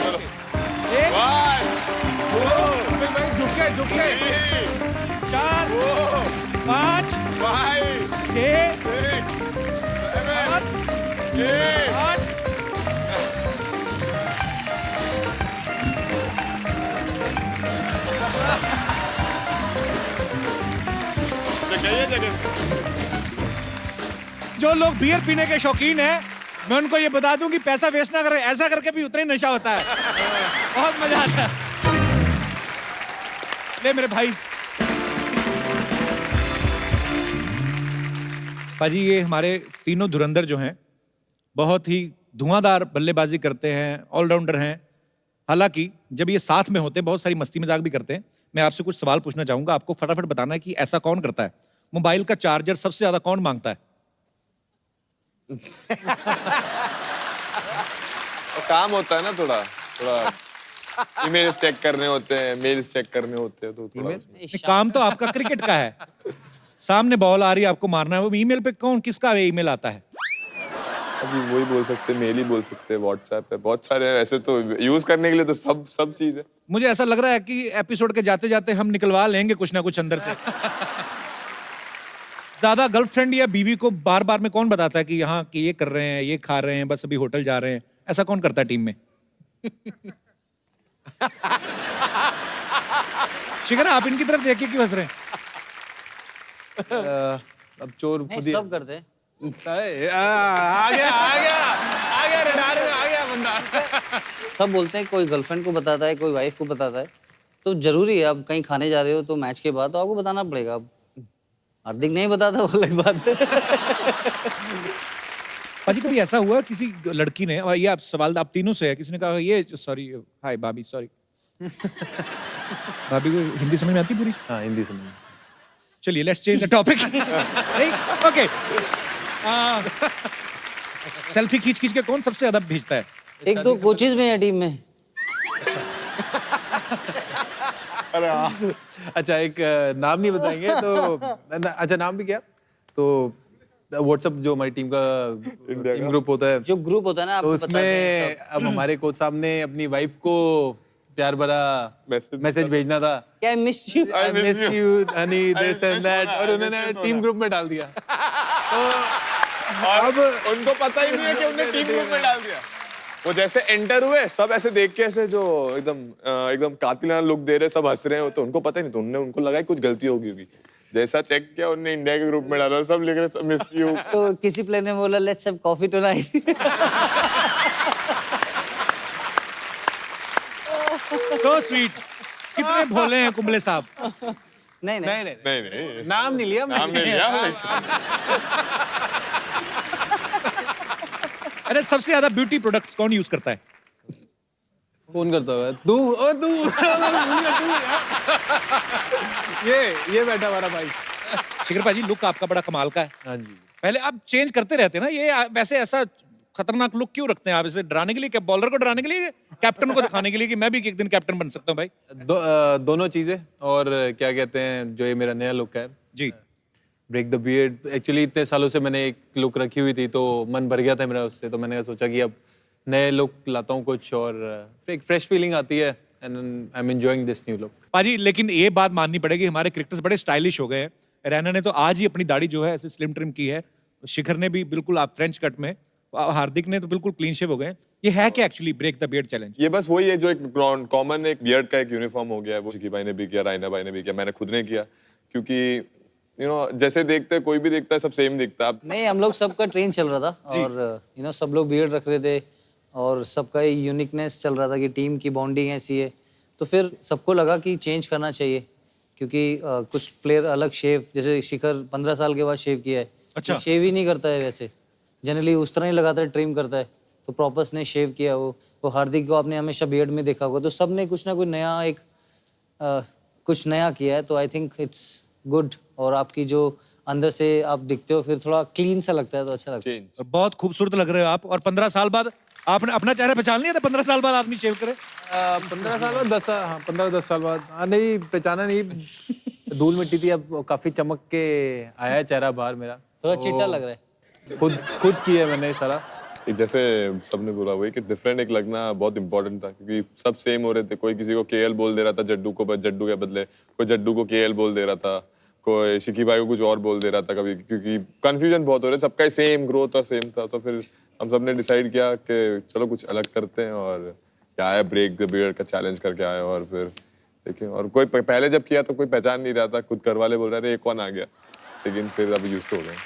एक, 1 2 झुक के 4 5 5 6 6 7 8 8 जगह। जो लोग बियर पीने के शौकीन हैं, मैं उनको ये बता दूं कि पैसा वेस्ट ना करें, ऐसा करके भी उतना ही नशा होता है। बहुत मजा आता है। ले मेरे भाई। पाजी ये हमारे तीनों धुरंधर जो हैं बहुत ही धुआंधार बल्लेबाजी करते हैं, ऑलराउंडर हैं। हालांकि जब ये साथ में होते हैं बहुत सारी मस्ती मजाक भी करते हैं। मैं आपसे कुछ सवाल पूछना चाहूंगा, आपको फटाफट बताना है कि ऐसा कौन करता है। मोबाइल का चार्जर सबसे ज्यादा कौन मांगता है? काम होता है ना थोड़ा थोड़ा, ईमेल्स चेक करने होते हैं, मेल्स चेक करने होते हैं, तो थोड़ा काम तो आपका क्रिकेट का है, सामने बॉल आ रही है आपको मारना है, वो ईमेल पे कौन किसका ईमेल आता है? अभी वही बोल सकते हैं, मेल ही बोल सकते हैं, व्हाट्सएप है, बहुत सारे हैं ऐसे तो यूज करने के लिए तो सब चीज है। मुझे ऐसा लग रहा है कि एपिसोड के जाते जाते हम निकलवा लेंगे कुछ ना कुछ अंदर से। ज्यादा गर्लफ्रेंड या बीवी को बार बार में कौन बताता है कि यहाँ कि ये कर रहे हैं, ये खा रहे हैं, बस अभी होटल जा रहे हैं, ऐसा कौन करता है टीम में? शिखर आप इनकी तरफ देख के क्यों हंस रहे हैं? अब चोर खुद ही सब करते हैं। आ गया रडार में आ गया बंदा। सब बोलते हैं, कोई गर्लफ्रेंड को बताता है, कोई वाइफ को बताता है। तो जरूरी है, आप कहीं खाने जा रहे हो तो मैच के बाद तो आपको बताना पड़ेगा। अब हार्दिक नहीं बताता, वो अलग बात है। पाजी कभी ऐसा हुआ किसी लड़की ने, और ये आप सवाल आप तीनों से है, किसी ने कहा ये सॉरी हाय भाभी सॉरी। भाभी को हिंदी समझ में आती पूरी? हाँ हिंदी समझ। चलिए let's change the topic. Okay, selfie खींच खींच के कौन सबसे ज्यादा भेजता है? एक दो कोचेज में है टीम में। अच्छा एक नाम नहीं बताएंगे तो अच्छा नाम भी क्या, तो व्हाट्सएप जो हमारी टीम का टीम ग्रुप होता है, जो ग्रुप होता है ना, तो उसमें अब हमारे कोच साहब ने अपनी वाइफ को प्यार भरा मैसेज भेजना था, क्या miss you, I miss you Honey this and that, और उन्होंने टीम ग्रुप में डाल दिया। तो अब उनको पता ही नहीं है कि उन्होंने टीम ग्रुप में डाल दिया। वो जैसे एंटर हुए सब ऐसे देख के ऐसे जो एकदम कातिलाना लुक दे रहे, सब हंस रहे हैं, तो उनको पता ही नहीं, तो उनको लगा कुछ गलती होगी। जैसा चेक किया उन्होंने इंडिया के ग्रुप में डाला, सब लिख रहे मिस यू। तो किसी प्लेयर ने बोला let's have coffee tonight. So sweet, कितने भोले हैं कुंबले साहब। नहीं नहीं नाम नहीं लिया, नाम नहीं लिया। अरे सबसे ज्यादा ब्यूटी प्रोडक्ट्स कौन यूज करता है? कौन करता है? तू ये बैठा हमारा भाई। शिखर भाजी लुक आपका बड़ा कमाल का है। हाँ जी। पहले आप चेंज करते रहते हैं ना, ये वैसे ऐसा खतरनाक लुक क्यों रखते हैं आप? इसे डराने के लिए क्या, बॉलर को डराने के लिए, कैप्टन को दिखाने के लिए कि मैं भी एक दिन कैप्टन बन सकता हूँ भाई? दोनों चीजें, और क्या कहते हैं जो ये मेरा नया लुक है जी, ब्रेक द बियर्ड। एक्चुअली इतने सालों से मैंने एक लुक रखी हुई थी तो मन भर गया था मेरा उससे, तो मैंने सोचा कि अब नए लुक लाता हूँ कुछ, और एक फ्रेश फीलिंग आती है and I am enjoying this new look. पाजी लेकिन ये बात माननी पड़ेगी, हमारे क्रिकेटर्स बड़े स्टाइलिश हो गए हैं। रैना ने तो आज ही अपनी दाढ़ी जो है ऐसे स्लिम ट्रिम की है, शिखर ने भी बिल्कुल आप फ्रेंच कट में, हार्दिक ने तो बिल्कुल क्लीन शेव हो गए। ये है क्या actually break the beard challenge? ये बस वही है जो एक कॉमन एक बियर्ड का एक यूनिफॉर्म हो गया है, वो शिकी भाई ने भी किया, रायना भाई ने भी किया, मैंने खुद ने किया, क्योंकि जैसे देखते हैं, कोई भी देखता है सब सेम दिखता है। नहीं, हम लोग सबका ट्रेन चल रहा था और सब लोग बियर्ड रख रहे थे और सबका यूनिकनेस चल रहा था कि टीम की बॉन्डिंग ऐसी है, तो फिर सबको लगा कि चेंज करना चाहिए, क्योंकि कुछ प्लेयर अलग शेव, जैसे शिखर 15 साल के बाद शेव किया है। अच्छा। शेव ही नहीं करता है, वैसे जनरली उस तरह ही लगाता है, ट्रिम करता है, तो प्रॉपर ने शेव किया। वो हार्दिक को आपने हमेशा बियर्ड में देखा होगा, तो सब ने कुछ ना कुछ नया कुछ नया किया है, तो आई थिंक इट्स गुड। और आपकी जो अंदर से आप दिखते हो फिर थोड़ा क्लीन सा लगता है, तो अच्छा लगता है। बहुत खूबसूरत लग रहे हो आप। और 15 साल बाद आपने अपना चेहरा पहचान लिया था? 15 साल बाद आदमी शेव करे? 15 साल बाद 15-10 साल बाद, हाँ नहीं पहचाना नहीं, धूल मिट्टी थी, अब काफी चमक के आया है चेहरा बाहर मेरा, थोड़ा चिट्टा लग रहा है। खुद किया है मैंने सारा। जैसे सबने बोला वही कि डिफरेंट एक लगना बहुत इंपॉर्टेंट था, क्योंकि सब सेम हो रहे थे। कोई किसी को केएल बोल दे रहा था जड्डू को, जड्डू के बदले कोई जड्डू को केएल बोल दे रहा था, कोई शिकी भाई को कुछ और बोल दे रहा था कभी, क्योंकि कंफ्यूजन बहुत हो रहा है। सबका सेम ग्रोथ और सेम था, तो फिर हम सब ने डिसाइड किया कि चलो कुछ अलग करते हैं, और क्या है ब्रेक द बियर्ड का चैलेंज करके आए। और फिर देखिए, और कोई पहले जब किया तो कोई पहचान नहीं रहा था, खुद घर वाले बोल रहे थे ये कौन आ गया, लेकिन फिर अभी यूज्ड हो गए।